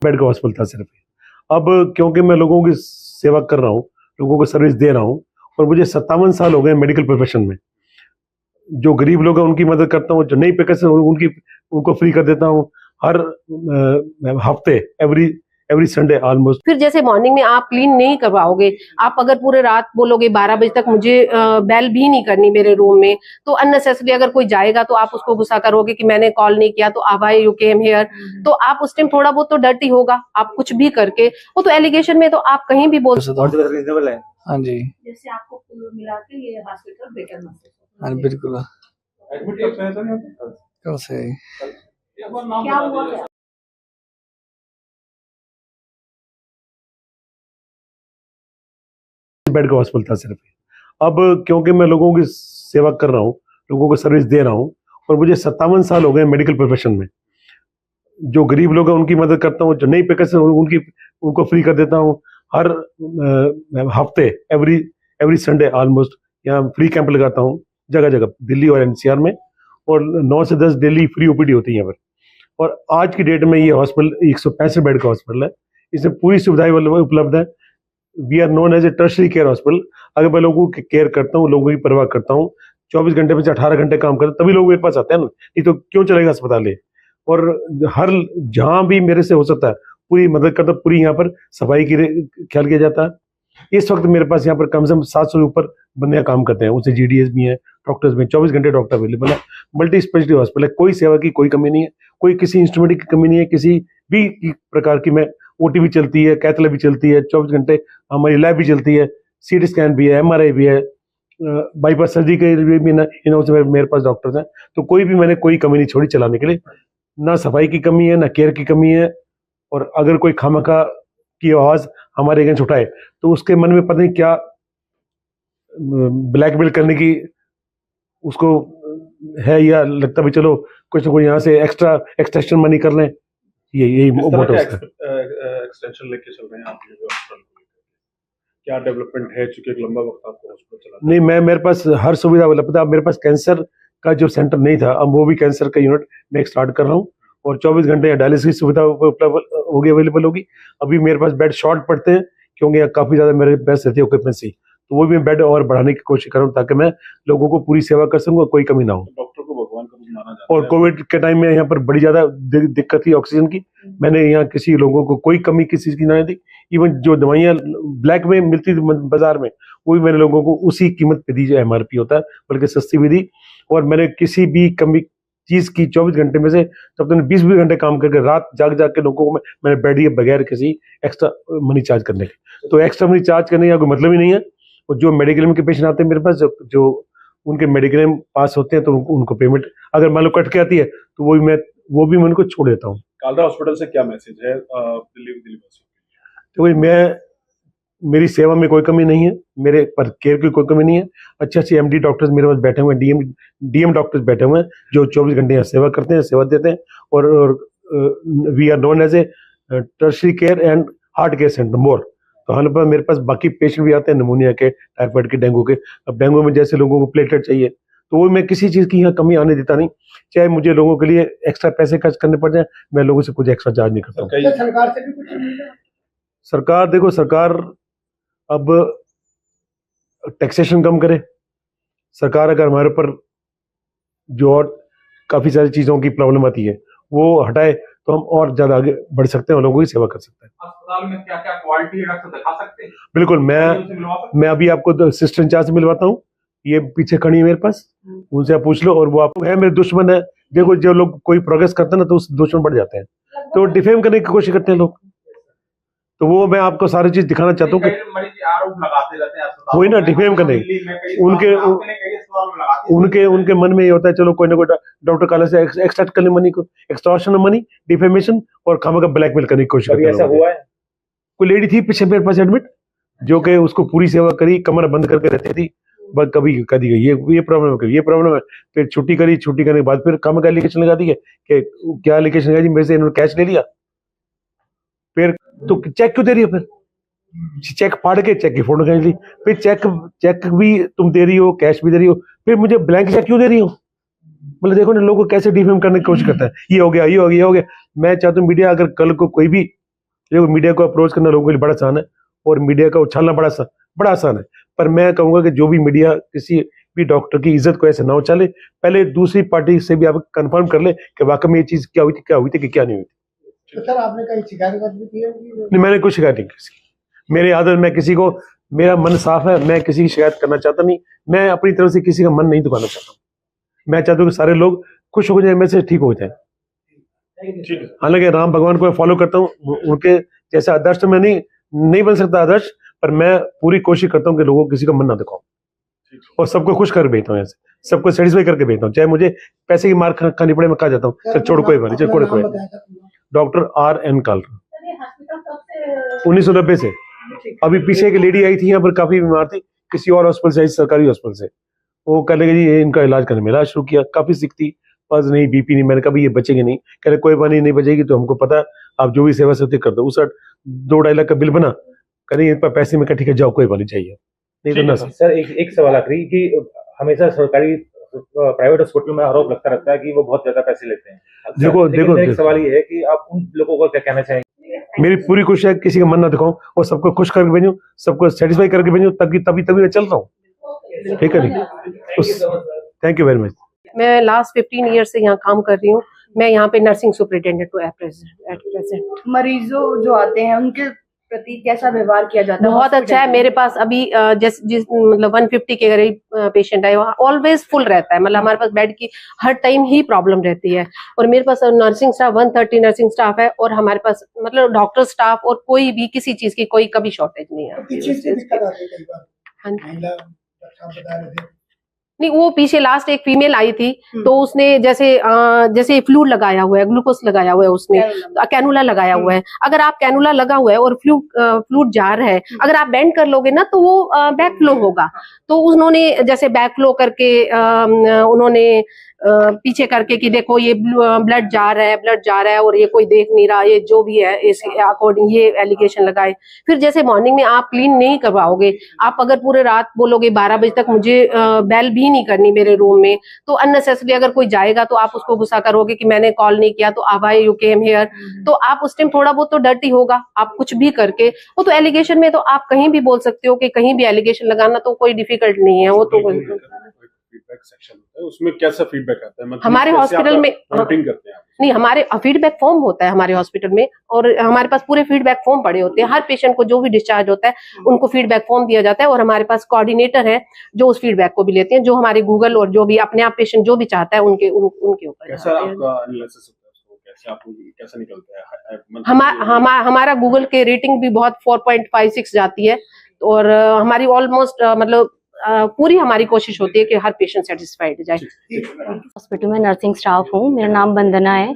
Bed का hospital था सिर्फ। अब क्योंकि मैं लोगों की सेवा कर रहा हूँ, लोगों को सर्विस दे रहा हूँ, और मुझे 57 साल हो गए मेडिकल प्रोफेशन में। जो गरीब लोग हैं उनकी मदद करता हूँ, जो नहीं पे कर सकते उनको फ्री कर देता हूँ हर हफ्ते, एवरी संडे ऑलमोस्ट। फिर जैसे मॉर्निंग में आप क्लीन नहीं करवाओगे, आप अगर पूरे रात बोलोगे 12 बजे तक मुझे बेल भी नहीं करनी मेरे रूम में, तो अननेसेसरी अगर कोई जाएगा तो आप उसको गुस्सा करोगे कि मैंने कॉल नहीं किया, तो अब आई यू केम हियर, तो आप उस टाइम थोड़ा बहुत तो डर्टी होगा, आप कुछ भी करके वो तो एलिगेशन में तो आप कहीं भी बोल। हाँ जी, जैसे आपको मिला के ये हॉस्पिटल बेटर हाँ बिल्कुल। कल से क्या हुआ क्या? बेड का हॉस्पिटल था सिर्फ। अब क्योंकि मैं लोगों की सेवा कर रहा हूँ, लोगों को सर्विस दे रहा हूँ, और मुझे 57 साल हो गए मेडिकल प्रोफेशन में। जो गरीब लोग हैं उनकी मदद करता हूँ, जो नहीं पे कर सकते उनको फ्री कर देता हूँ हर हफ्ते, एवरी संडे ऑलमोस्ट। यहाँ फ्री कैंप लगाता हूँ जगह जगह, दिल्ली और एनसीआर में, और 9 से 10 डेली फ्री ओपीडी होती है यहाँ पर। और आज की डेट में ये हॉस्पिटल 165 बेड का हॉस्पिटल है, इसमें पूरी सुविधाएं उपलब्ध है। We are known as a tertiary care hospital. अगर मैं लोगों की केयर करता हूँ, लोगों की परवाह करता हूँ, 24 घंटे में से 18 घंटे काम करता हूँ, तभी लोग मेरे पास आते हैं ना, नहीं तो क्यों चलेगा अस्पताल ये। और हर जहां भी मेरे से हो सकता है पूरी मदद करता, पूरी यहाँ पर सफाई की ख्याल किया जाता है। इस वक्त मेरे पास यहाँ पर कम से कम 700 से ऊपर बंदे काम करते हैं, उनसे जीडीएस भी है, डॉक्टर्स भी, 24 घंटे डॉक्टर अवेलेबल है। मल्टी स्पेशलिटी हॉस्पिटल है, कोई सेवा की कोई कमी नहीं है, कोई किसी इंस्ट्रूमेंट की कमी नहीं है, किसी भी प्रकार की। मैं ओटी भी चलती है, कैथ लैब भी चलती है, 24 घंटे हमारी लैब भी चलती है, सीटी स्कैन भी है, एमआरआई भी है, बाईपास सर्जरी के लिए भी मेरे पास डॉक्टर्स हैं। तो कोई भी मैंने कोई कमी नहीं छोड़ी चलाने के लिए। ना सफाई की कमी है, ना केयर की कमी है। और अगर कोई खामखा की आवाज हमारे अगेंस्ट उठाए तो उसके मन में पता नहीं क्या ब्लैकमेल करने की उसको है, या लगता भी चलो कुछ ना कुछ यहाँ से एक्सट्रैक्शन मनी कर लें। यही मोटिव है। एक्सटेंशन लेके चल रहे हैं आप ये जो हॉस्पिटल को लेकर? क्या डेवलपमेंट है, चूंकि एक लंबा वक्त आपको हॉस्पिटल चला? नहीं, मेरे पास हर सुविधा उपलब्ध है। अब मेरे पास कैंसर का जो सेंटर नहीं था, अब वो भी कैंसर का यूनिट मैं स्टार्ट कर रहा हूँ, और 24 घंटे डायलिसिस की सुविधा उपलब्ध होगी, अवेलेबल होगी। अभी मेरे पास बेड शॉर्ट पड़ते हैं क्योंकि यहाँ काफी ज्यादा मेरे पास रहती है ऑक्यूपेंसी, तो वो भी मैं बेड और बढ़ाने की कोशिश कर रहा हूँ ताकि मैं लोगों को पूरी सेवा कर सकूँ, कोई कमी ना हो। डॉक्टर को भगवान का रूप माना जाता है। और कोविड के टाइम में यहाँ पर बड़ी ज्यादा दिक्कत थी ऑक्सीजन की। मैंने यहाँ किसी लोगों को कोई कमी किसी चीज की ना दी। इवन जो दवाइयाँ ब्लैक में मिलती थी बाजार में, वो भी मैंने लोगों को उसी कीमत पे दी जो एमआरपी होता है, बल्कि सस्ती भी दी। और मैंने किसी भी कमी चीज की 24 घंटे में से तब तक 20 घंटे काम करके रात जाग के लोगों को मैंने बेड दिए बगैर किसी एक्स्ट्रा मनी चार्ज करने के। तो एक्स्ट्रा मनी चार्ज करने का कोई मतलब ही नहीं है। और जो मेडिक्लेम के पेशेंट आते हैं मेरे पास, जो उनके मेडिक्लेम पास होते हैं, तो उनको पेमेंट अगर मान लो कट के आती है तो वो भी मैं उनको छोड़ देता हूँ। कालरा हॉस्पिटल से क्या मैसेज है दिल्ली वासियों तो मेरी सेवा में कोई कमी नहीं है, मेरे पर केयर की कोई कमी नहीं है। अच्छे एमडी डॉक्टर्स मेरे पास बैठे हुए हैं, डीएम डॉक्टर्स बैठे हुए हैं जो 24 घंटे यहाँ सेवा करते हैं, सेवा देते हैं। और we are known as a tertiary care and heart care centre more. तो हमारे पास मेरे पास बाकी पेशेंट भी आते हैं, निमोनिया के, टाइफाइड के, डेंगू के। अब डेंगू में जैसे लोगों को प्लेटलेट चाहिए, तो वो मैं किसी चीज़ की यहाँ कमी आने देता नहीं। चाहे मुझे लोगों के लिए एक्स्ट्रा पैसे खर्च करने पड़ जाए, मैं लोगों से कुछ एक्स्ट्रा चार्ज नहीं करता हूँ। सरकार से भी कुछ मिल रहा है? सरकार देखो, सरकार अब टैक्सेशन कम करे। सरकार अगर हमारे ऊपर जो और काफी सारी चीजों की प्रॉब्लम आती है वो हटाए तो हम और ज्यादा आगे बढ़ सकते हैं और लोगों की सेवा कर सकते हैं। अस्पताल में क्या क्या क्वालिटी है डॉक्टर दिखा सकते हैं? बिल्कुल, मैं अभी आपको सिस्टर इंचार्ज से मिलवाता हूँ, ये पीछे खड़ी है मेरे पास, उनसे आप पूछ लो। और वो आपको है मेरे दुश्मन है। देखो, जो लोग कोई प्रोग्रेस करते हैं ना तो उस दुश्मन बढ़ जाते हैं, तो डिफेम करने की कोशिश करते हैं लोग। तो वो मैं आपको सारी चीज दिखाना चाहता हूँ कि आरोप लगाते रहते हैं, वही ना डिफेम करने। उनके मन में ये होता है चलो कोई ना कोई डॉक्टर काले से एक्सट्रैक्ट करने मनी को, एक्सटॉर्शन ऑफ मनी, डिफेमेशन और खामा का ब्लैकमेल करने की कोशिश करते हैं। ऐसा हुआ है? कोई लेडी थी पीछे मेरे पास एडमिट, जो कि उसको पूरी सेवा करी, कमर बंद करके रहती थी, बस कभी कह दी गई ये प्रॉब्लम है, ये प्रॉब्लम है। फिर छुट्टी करी, छुट्टी करने के बाद फिर खामा का एलिगेशन लगा दी है कि क्या एलिगेशन लगा जी, मेरे से इन्होंने कैश ले लिया। फिर तो चेक क्यों दे रही हो? फिर चेक फाड़ के चेक की फोटो खींच ली। फिर चेक भी तुम दे रही हो, कैश भी दे रही हो, फिर मुझे ब्लैंक चेक क्यों दे रही हो? मतलब देखो ना, लोगों को कैसे डिफेम करने की कोशिश करता है। ये हो गया, ये हो गया, ये हो गया। मैं चाहता हूँ मीडिया अगर कल को कोई भी देखो मीडिया को अप्रोच करना लोगों के लिए बड़ा आसान है और मीडिया का उछालना बड़ा आसान है, पर मैं कहूंगा कि जो भी मीडिया किसी भी डॉक्टर की इज्जत को ऐसे ना उछाले, पहले दूसरी पार्टी से भी आप कंफर्म कर ले कि वाकई में ये चीज क्या हुई थी कि क्या नहीं हुई थी। तो सर आपने कहीं शिकायत भी की है कि नहीं, मैंने कोई शिकायत नहीं की किसी की। मेरे आदत मैं किसी को, मेरा मन साफ है, मैं किसी की शिकायत करना चाहता नहीं, मैं अपनी तरफ से किसी का मन नहीं दुखाना चाहता हूँ। मैं चाहता हूँ कि सारे लोग खुश हो जाए, मैं से ठीक हो जाए। हालांकि राम भगवान को मैं फॉलो करता हूँ, उनके जैसे आदर्श तो मैं नहीं बन सकता आदर्श, पर मैं पूरी कोशिश करता हूँ कि लोगों को किसी का मन ना दिखाऊं और सबको खुश कर भेजता हूँ, ऐसे सबको सेटिस्फाई करके भेजता हूँ। चाहे मुझे पैसे की मार खानी पड़े, मैं कहा जाता हूँ चल छोड़ कोई बात नहीं, चल कोई डॉक्टर R.N. कालरा, 1990 से। अभी पीछे एक लेडी आई थी यहाँ पर, काफी बीमार थी, किसी और हॉस्पिटल से आई, सरकारी हॉस्पिटल से। वो कहने लगे जी ये इनका इलाज करने में, इलाज शुरू किया, काफी सिक थी, बस नहीं बीपी नहीं। मैंने कहा ये बचेगी नहीं, कह रहे कोई बात नहीं बचेगी तो हमको पता है, आप जो भी सेवा सकते कर दो। उस 2-2.5 लाख का बिल बना, कह रही पैसे में, ठीक है जाओ कोई बात नहीं चाहिए, नहीं तो ना। सर एक सवाल आखिरी कि हमेशा सरकारी प्राइवेट हॉस्पिटल में आरोप लगता रहता है कि वो बहुत ज्यादा पैसे लेते हैं। देखो एक सवाल ये है कि आप उन लोगों को क्या कहना चाहेंगे? मेरी पूरी कोशिश है किसी का मन ना दिखाऊं और सबको खुश करके भेजूं, सबको सेटिस्फाई करके भेजूं, तभी मैं चल रहा हूँ, ठीक है नहीं। Thank you very much. मैं लास्ट 15 ईयर से यहाँ काम कर रही हूँ। मैं यहाँ पे नर्सिंग सुपरिटेंडेंट हूँ एट प्रेजेंट। मरीजों जो आते हैं उनके प्रति कैसा व्यवहार किया जाता है? बहुत अच्छा है। मेरे पास अभी जिस मतलब 150 के करीब पेशेंट है, वहाँ ऑलवेज फुल रहता है। मतलब हमारे पास बेड की हर टाइम ही प्रॉब्लम रहती है और मेरे पास नर्सिंग स्टाफ 130 नर्सिंग स्टाफ है और हमारे पास मतलब डॉक्टर स्टाफ और कोई भी किसी चीज की कोई कभी शॉर्टेज नहीं है। नहीं, वो पीछे लास्ट एक फीमेल आई थी तो उसने जैसे फ्लूइड लगाया हुआ है, ग्लूकोज लगाया हुआ है, उसने कैनुला लगाया हुआ है। अगर आप कैनुला लगा हुआ है और फ्लूइड जा रहा है, अगर आप बेंड कर लोगे ना तो वो बैक फ्लो होगा। तो उन्होंने जैसे बैक फ्लो करके उन्होंने पीछे करके कि देखो ये ब्लड जा रहा है और ये कोई देख नहीं रहा, ये जो भी है इस अकॉर्डिंग ये एलिगेशन लगाए। फिर जैसे मॉर्निंग में आप क्लीन नहीं करवाओगे, आप अगर पूरे रात बोलोगे 12 बजे तक मुझे बेल भी नहीं करनी मेरे रूम में, तो अननेसेसरी अगर कोई जाएगा तो आप उसको गुस्सा करोगे कि मैंने कॉल नहीं किया तो व्हाई यू केम हियर। तो आप उस टाइम थोड़ा बहुत तो डर्टी होगा, आप कुछ भी करके वो तो एलिगेशन में तो आप कहीं भी बोल सकते हो कि कहीं भी एलिगेशन लगाना तो कोई डिफिकल्ट नहीं है। वो तो फीडबैक सेक्शन होता है, उसमें कैसा फीडबैक आता है? मतलब हमारे हॉस्पिटल में काउंटिंग करते हैं आप? नहीं, हमारे फीडबैक फॉर्म होता है हमारे हॉस्पिटल में और हमारे पास पूरे फीडबैक फॉर्म पड़े होते हैं। हर पेशेंट को जो भी डिस्चार्ज होता है उनको फीडबैक फॉर्म दिया जाता है और हमारे पास कोऑर्डिनेटर है जो उस फीडबैक को भी लेते हैं, जो हमारे गूगल और जो भी अपने आप पेशेंट जो भी चाहता है उनके ऊपर। कैसा आपका एनालिसिस होता है उसको, कैसे आपको कैसा निकलता है? हमारा गूगल के रेटिंग भी बहुत 4.56 जाती है और हमारी ऑलमोस्ट मतलब पूरी हमारी कोशिश होती है कि हर पेशेंट सेटिस्फाइड जाए। हॉस्पिटल में नर्सिंग स्टाफ हूँ, मेरा नाम वंदना है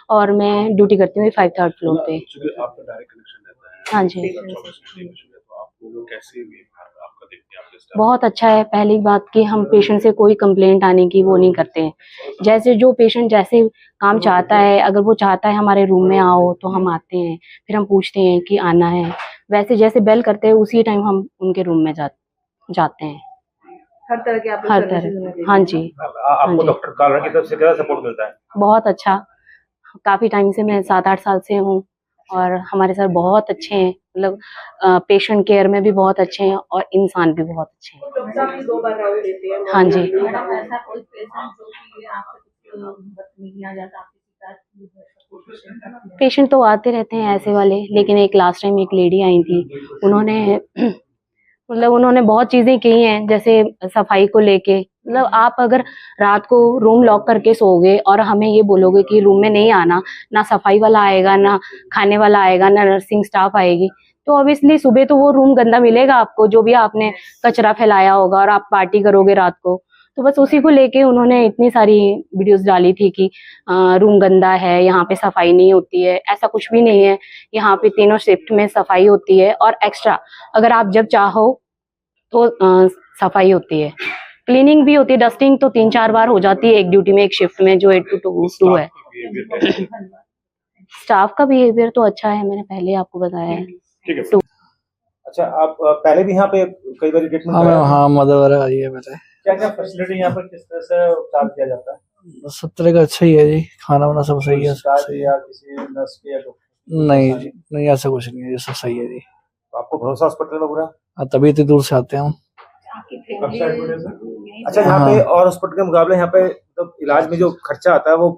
और मैं ड्यूटी करती हूँ 5 3rd फ्लोर पे। आपका डायरेक्ट कनेक्शन रहता है? हाँ जी, तो आप लोग कैसे आपका देखते हैं? बहुत अच्छा है। पहली बात कि हम पेशेंट से कोई कंप्लेंट आने की वो नहीं करते हैं। जैसे जो पेशेंट जैसे काम चाहता है, अगर वो चाहता है हमारे रूम में आओ तो हम आते हैं, फिर हम पूछते हैं कि आना है। वैसे जैसे बेल करते हैं उसी टाइम हम उनके रूम में जाते हैं। हर तरह के हर तरह, हाँ जी। आपको डॉक्टर कालरा की तरफ से क्या सपोर्ट मिलता है? बहुत अच्छा, काफी टाइम से, मैं 7-8 साल से हूँ और हमारे सर बहुत अच्छे हैं। मतलब पेशेंट केयर में भी बहुत अच्छे हैं और इंसान भी बहुत अच्छे हैं। 2 बार राउंड देते हैं। हाँ जी। पेशेंट तो आते रहते हैं ऐसे वाले, लेकिन एक लास्ट टाइम एक लेडी आई थी, उन्होंने बहुत चीजें की हैं, जैसे सफाई को लेके। मतलब आप अगर रात को रूम लॉक करके सोओगे और हमें ये बोलोगे कि रूम में नहीं आना, ना सफाई वाला आएगा, ना खाने वाला आएगा, ना नर्सिंग स्टाफ आएगी, तो ऑब्वियसली सुबह तो वो रूम गंदा मिलेगा आपको, जो भी आपने कचरा फैलाया होगा और आप पार्टी करोगे रात को। तो बस उसी को लेके उन्होंने इतनी सारी वीडियोस डाली थी कि रूम गंदा है, यहाँ पे सफाई नहीं होती है। ऐसा कुछ भी नहीं है, यहाँ पे तीनों शिफ्ट में सफाई होती है और एक्स्ट्रा अगर आप जब चाहो तो सफाई होती है, क्लीनिंग भी होती है। डस्टिंग तो 3-4 बार हो जाती है एक ड्यूटी में, एक शिफ्ट में, जो 8 to 2 है। स्टाफ का बिहेवियर तो अच्छा है, मैंने पहले आपको बताया है। ठीक है। अच्छा, आप पहले भी यहाँ पे कई बार ट्रीटमेंट? हाँ, मदर वगैरह आई है मेरे। क्या फैसिलिटी यहाँ पर किस तरह से उपचार किया जाता है? सब तरह का अच्छा ही है जी, खाना वाना सब सही है। या किसी नर्स के या डॉक्टर नहीं जी, नहीं ऐसा कुछ नहीं है, ये सब सही है जी। तो आपको भरोसा हॉस्पिटल में पूरा? हाँ, तभी इतनी दूर से आते हैं हम। कब से एडमिट है सर? अच्छा, यहाँ पे हाँ। और हॉस्पिटल के मुकाबले यहाँ पे मतलब इलाज में जो खर्चा आता है वो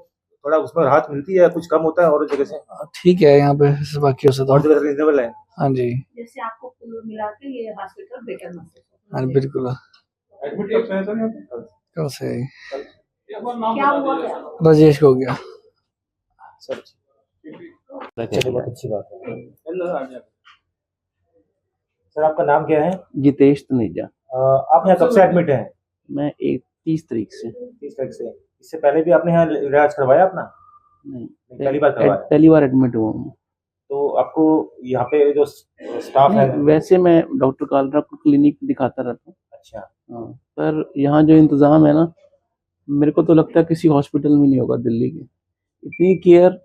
थोड़ा उसमें राहत मिलती है, कुछ कम होता है और जगह से? ठीक है यहाँ पे बाकियों से और तो। जगह से रीजनेबल है? हाँ जी, जैसे आपको कुल मिला के ये हॉस्पिटल बेटर महसूस होता हाँ है। बिल्कुल। एडमिट कब से है सर यहाँ पे? कल से ही। क्या हुआ क्या? राजेश को हो गया। सर चलिए, बहुत अच्छी बात है। सर आपका नाम क्या है? जितेश तनेजा। आप यहाँ कब से एडमिट हैं? मैं 30 तारीख से। 30 तारीख से। इससे पहले भी आपने यहाँ इलाज करवाया अपना? नहीं, पहली बार करवाया? पहली बार एडमिट हुआ हूँ। तो आपको यहाँ पे जो स्टाफ है? नहीं, वैसे मैं डॉक्टर कालरा को क्लिनिक दिखाता रहता हूँ। अच्छा। हाँ, पर यहाँ जो इंतज़ाम है ना, मेरे को तो लगता है किसी हॉस्पिटल में नहीं होगा दिल्ली के। इतनी केयर।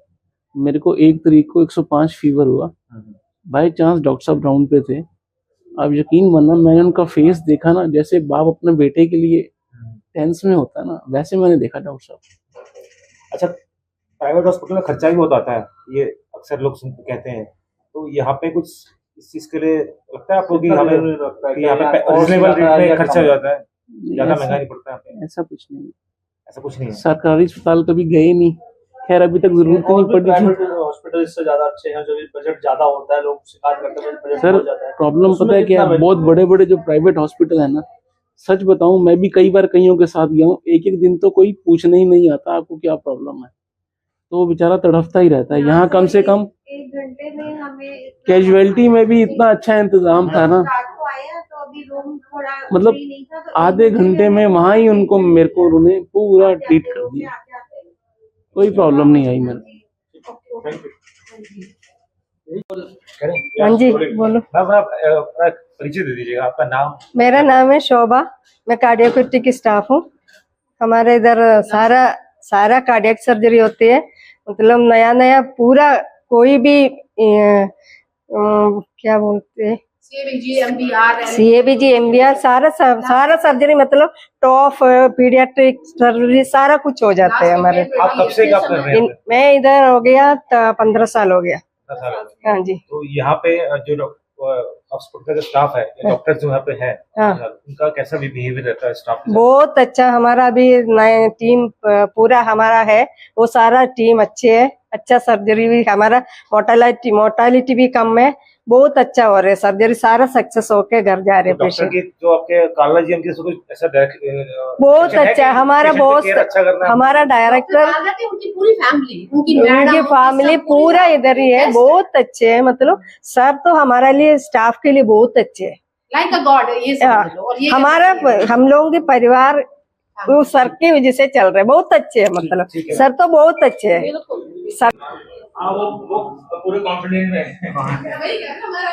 मेरे को 1 तारीख को 105 फीवर हुआ। बाई चांस डॉक्टर साहब राउंड पे थे। आप यकीन मानना, मैंने उनका फेस देखा ना, जैसे बाप अपने बेटे के लिए टेंस में होता है ना, वैसे मैंने देखा डॉक्टर साहब। अच्छा, प्राइवेट हॉस्पिटल में खर्चा भी बहुत आता है, ये अक्सर लोग कहते हैं, तो यहाँ पे कुछ इस चीज के लिए लगता है आपको कि यहाँ पे रिजनेबल रेट में खर्चा हो जाता है, ज्यादा महंगा नहीं पड़ता यहाँ पे? ऐसा कुछ नहीं। ऐसा कुछ नहीं है। सरकारी अस्पताल कभी गए नहीं, खैर अभी तक जरूरत नहीं पड़ी थी। हॉस्पिटल इससे ज्यादा अच्छे हैं, जो भी बजट ज्यादा होता है, लोग शिकायत करते हैं बजट सर बहुत ज्यादा है। प्रॉब्लम पता है क्या है, बहुत बड़े बड़े जो प्राइवेट हॉस्पिटल है ना, सच बताऊं मैं भी कई बार कईयों के साथ गया हूँ, एक एक दिन तो कोई पूछने ही नहीं आता आपको क्या प्रॉब्लम है, तो वो बेचारा तड़फता ही रहता है। यहाँ कम से कम 1 घंटे में हमें कैजुअलिटी में भी इतना अच्छा इंतजाम था ना, रात को आया तो अभी रूम थोड़ा मतलब फ्री नहीं था, तो 1 आधे घंटे में वहां ही उनको मेरे को उन्होंने पूरा ट्रीट कर रूम में दिया, आते कोई प्रॉब्लम नहीं आई मेरे को। हाँ जी बोलो। मैम आप परिचय दे दीजिएगा, आपका नाम? मेरा नाम है शोभा, मैं कार्डियोकिट की स्टाफ हूँ। हमारे इधर सारा कार्डियक सर्जरी होती है, मतलब नया नया पूरा कोई भी क्या बोलते हैं, CABG MBR सारा सर्जरी, मतलब टॉप पीडियाट्रिक सर्जरी सारा कुछ हो जाता है हमारे। आप कब से कर रहे हैं? मैं इधर हो गया 15 साल हो गया। 10 साल हो गए। हाँ जी। तो यहाँ पे जो हॉस्पिटल का जो स्टाफ है, डॉक्टर जो यहाँ पे है, हाँ। उनका कैसा भी बिहेवियर रहता है स्टाफ के साथ? बहुत अच्छा, हमारा भी नया टीम पूरा हमारा है, वो सारा टीम अच्छे है, अच्छा सर्जरी भी हमारा, मोर्टालिटी भी कम है, बहुत अच्छा हो रहा है सर्जरी, सारा सक्सेस होके घर जा रहे हैं डॉक्टर पेशेंट। की जो आपके काला जी उनकी कुछ ऐसा बहुत अच्छा है हमारा बॉस, अच्छा करना है? हमारा डायरेक्टर, उनकी पूरी फैमिली, उनकी उनकी फैमिली पूरा इधर ही है, बहुत अच्छे है, मतलब सर तो हमारे लिए स्टाफ के लिए बहुत अच्छे है, लाइक अ गॉड, ये समझ लो। और ये हमारा हम लोगों के परिवार वो सर की वजह से चल रहे, बहुत अच्छे है, मतलब सर तो बहुत अच्छे है सर। वो पूरे कॉन्फिडेंट में वही है ना हमारा।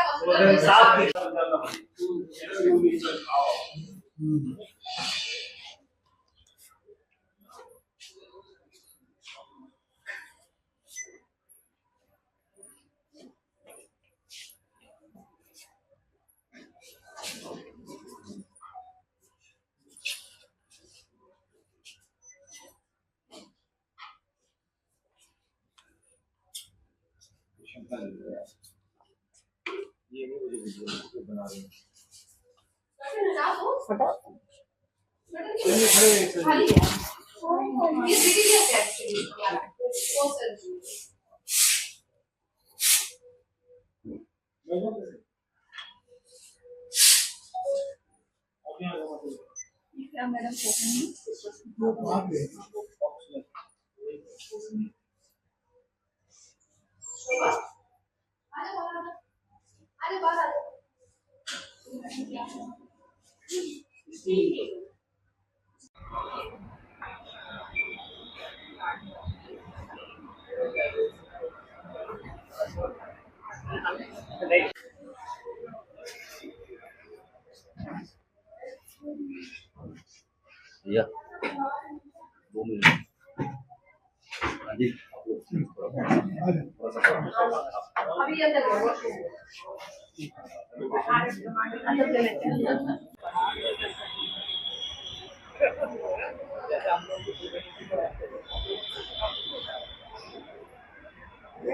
अभी अंदर है